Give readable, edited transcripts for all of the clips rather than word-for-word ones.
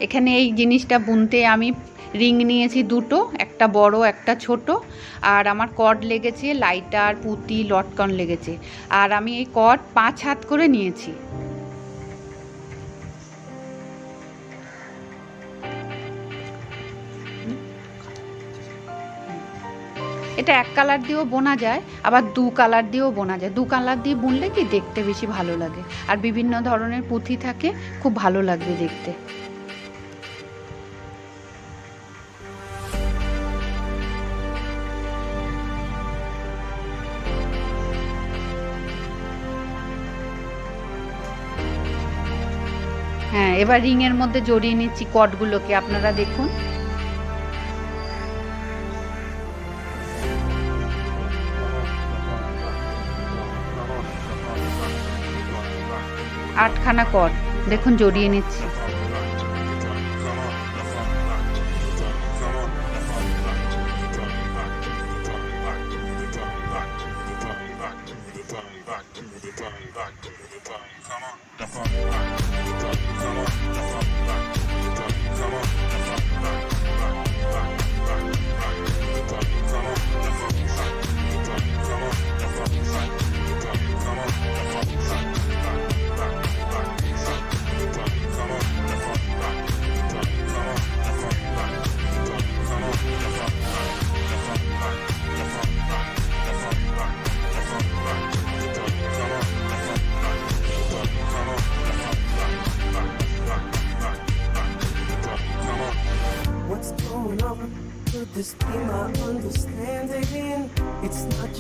এখানে এই জিনিসটা বুনতে আমি রিং নিয়েছি দুটো, একটা বড় একটা ছোট, আর আমার কর্ড লেগেছে, লাইটার, পুঁতি, লটকন লেগেছে, আর আমি এই কর্ড 5 হাত করে নিয়েছি। এটা এক কালার দিয়েও বোনা যায়, আবার 2 কালার দিয়েও বোনা যায়। 2 কালার দিয়ে বুনলে কি দেখতে বেশি ভালো লাগে, আর বিভিন্ন ধরনের পুঁথি থাকে, খুব ভালো লাগবে দেখতে। হ্যাঁ, এবার রিংয়ের মধ্যে জড়িয়ে নিচ্ছি কর্ডগুলোকে, আপনারা দেখুন। আটখানা কর্ড দেখুন জড়িয়ে নিচ্ছি।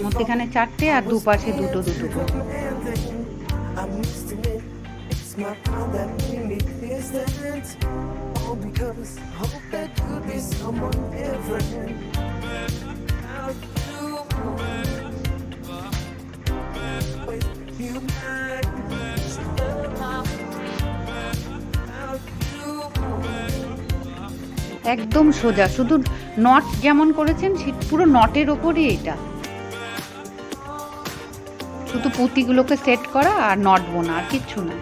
মধ্যখানে 4টে আর দুপাশে দুটো দুটো করে। একদম সোজা, শুধু নট যেমন করেছেন পুরো নটের ওপরই এটা, শুধু পুঁতিগুলোকে সেট করা আর নট বোনা, আর কিচ্ছু না।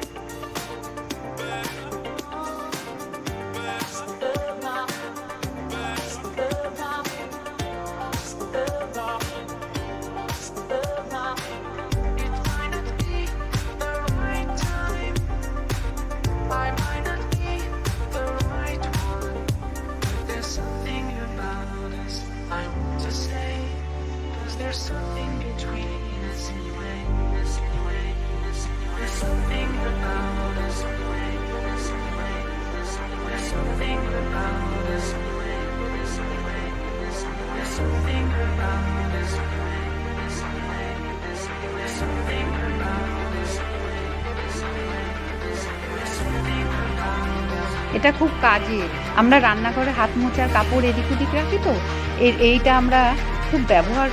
There's something between us anyway, there's something about us anyway, there's something about us anyway, there's something about us anyway, there's something about us anyway. এটা খুব কাজে, আমরা রান্নাঘরে হাত মোছার কাপড় এদিক ওদিক রাখি, তো এইটা আমরা খুব ব্যবহার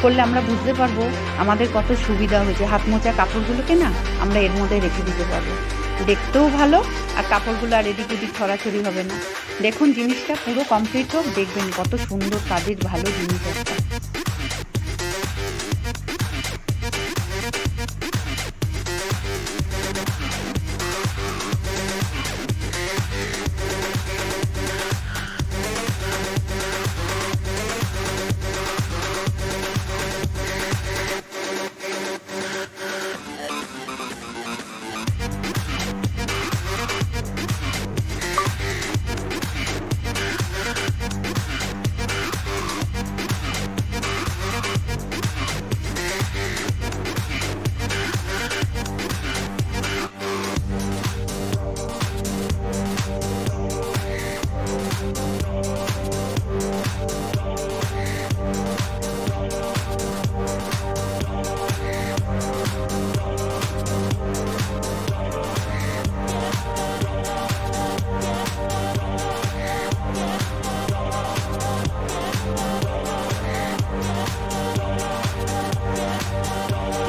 করলে আমরা বুঝতে পারবো আমাদের কত সুবিধা হয়েছে। হাত মোছা কাপড়গুলোকে না আমরা এর মধ্যে রেখে দিতে পারবো, দেখতেও ভালো, আর কাপড়গুলো আর এদিক ওদিক ছড়াছড়ি হবে না। দেখুন জিনিসটা পুরো কমপ্লিট হোক, দেখবেন কত সুন্দর কাজের ভালো জিনিস একটা।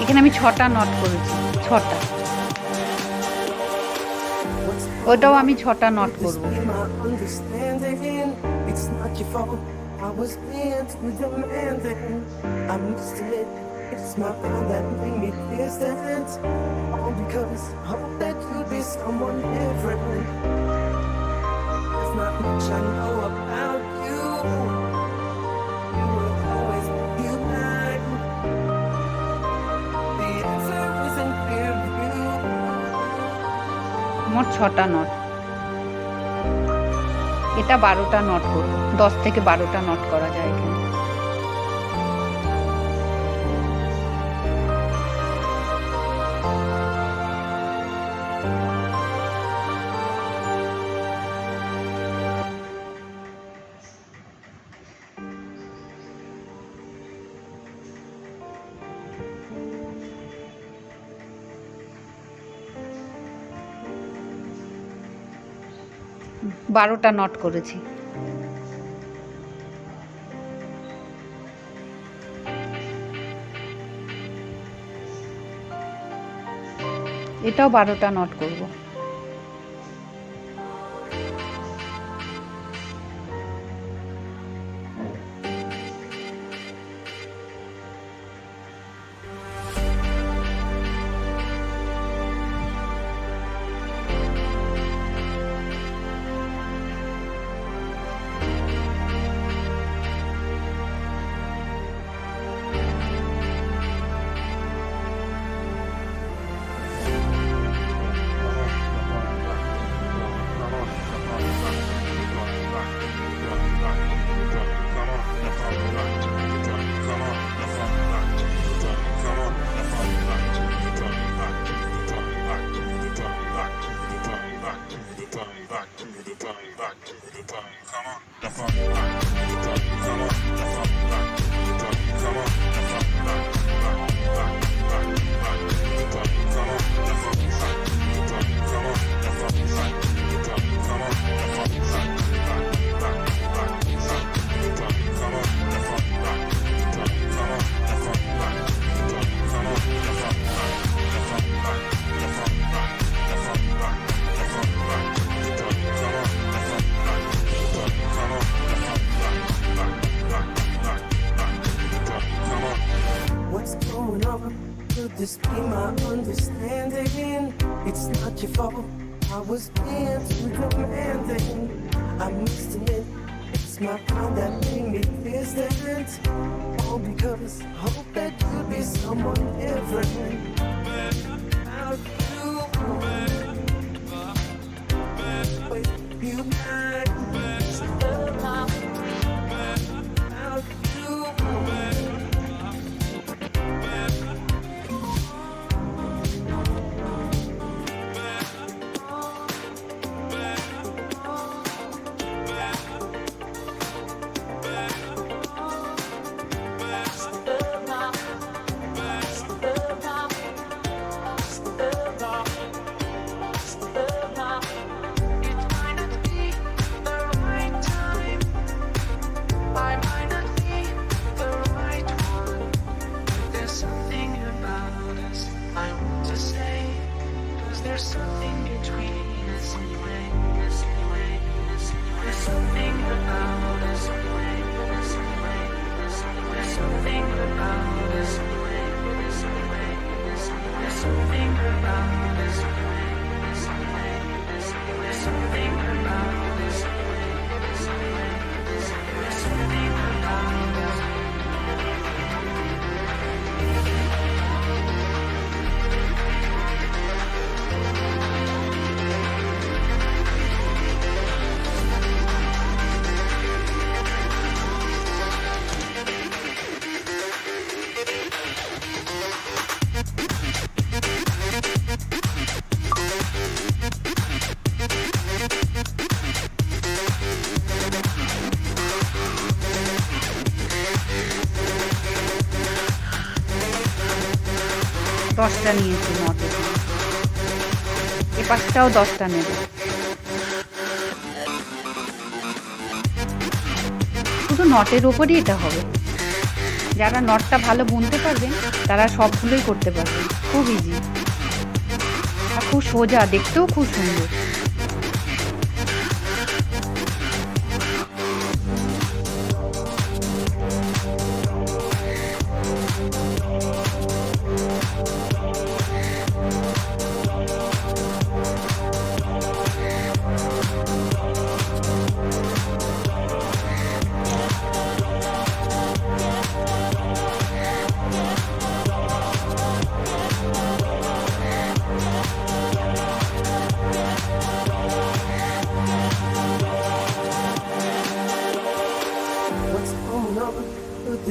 এখানে আমি 6টা নট করেছি, 6টা, ওটাও আমি 6টা নট করব। not much I know about you. You will always be mine. The answer is in clear view. মোট 6টা নট। এটা 12টা নট করব, 10 থেকে 12টা নট করা যায় এখানে। বারোটা নট করেছি। এটাও 12টা নট করব। Could this be my understanding? It's not your fault. I was being too demanding. I must admit, it's my pride that made me distant. All because I hope that you'd be someone different. Without you, with you, without you. There's something between us anyway. There's something about us anyway. There's something about us anyway. There's something about us anyway. There's something about us anyway. There's something about us. দশটা নিয়েছি not. এ পাশটাও 10টা নেব। শুধু নটের ওপরই এটা হবে। যারা নটটা ভালো বুনতে পারবেন তারা সবগুলোই করতে পারবেন, খুব ইজি আর খুব সোজা, দেখতেও খুব সুন্দর।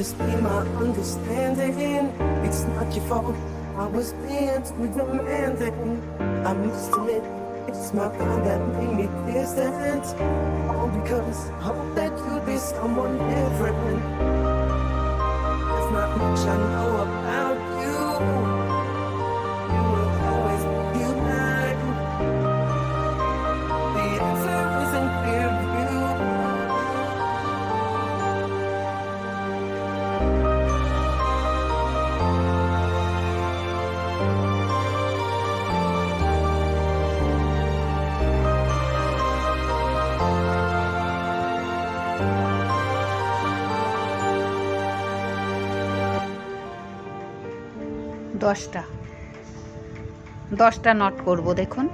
just be my understanding. It's not your fault, I was being too demanding. I must admit, it's my pride that made me distant. All because I hope that you'd be someone different. There's not much I know about you. You will always be mine. The answer isn't clear to you. দশটা not করব দেখুন।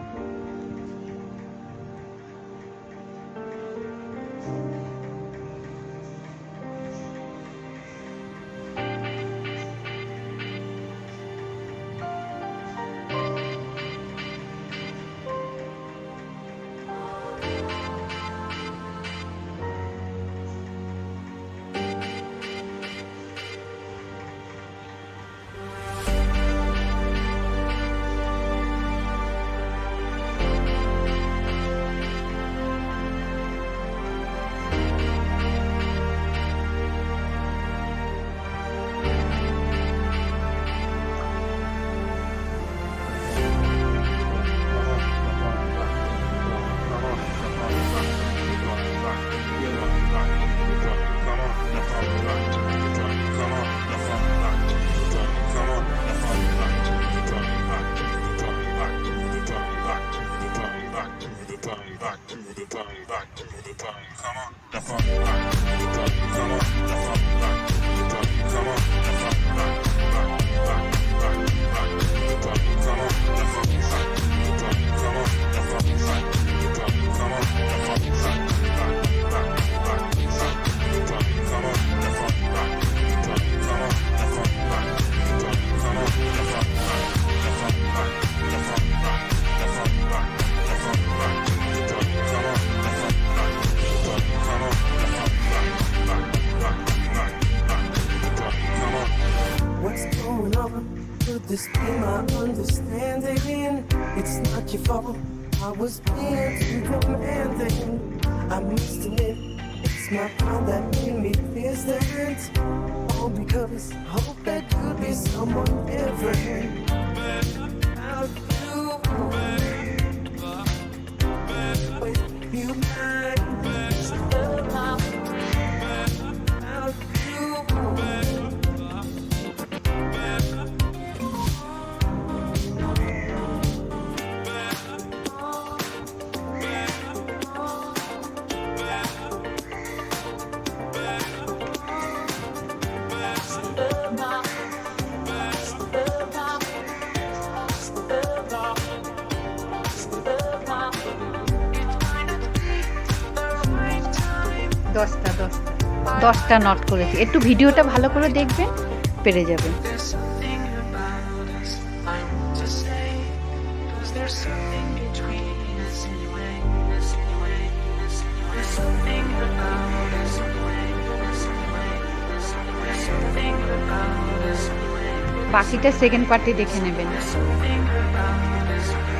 Could this be my understanding? It's not your fault, I was being too demanding. I must admit, it's my pride that made me distant. All because I hope that you'd be someone different. Without you, with you mine. Without you. দশটা not করেছি। একটু ভিডিওটা ভালো করে দেখবেন, পেরে যাবেন। There's something about us I want to say. 'Cause there's something between us anyway. There's something about us anyway. There's something about us anyway. বাকিটা সেকেন্ড পার্টে দেখে নেবেন। There's something about us anyway.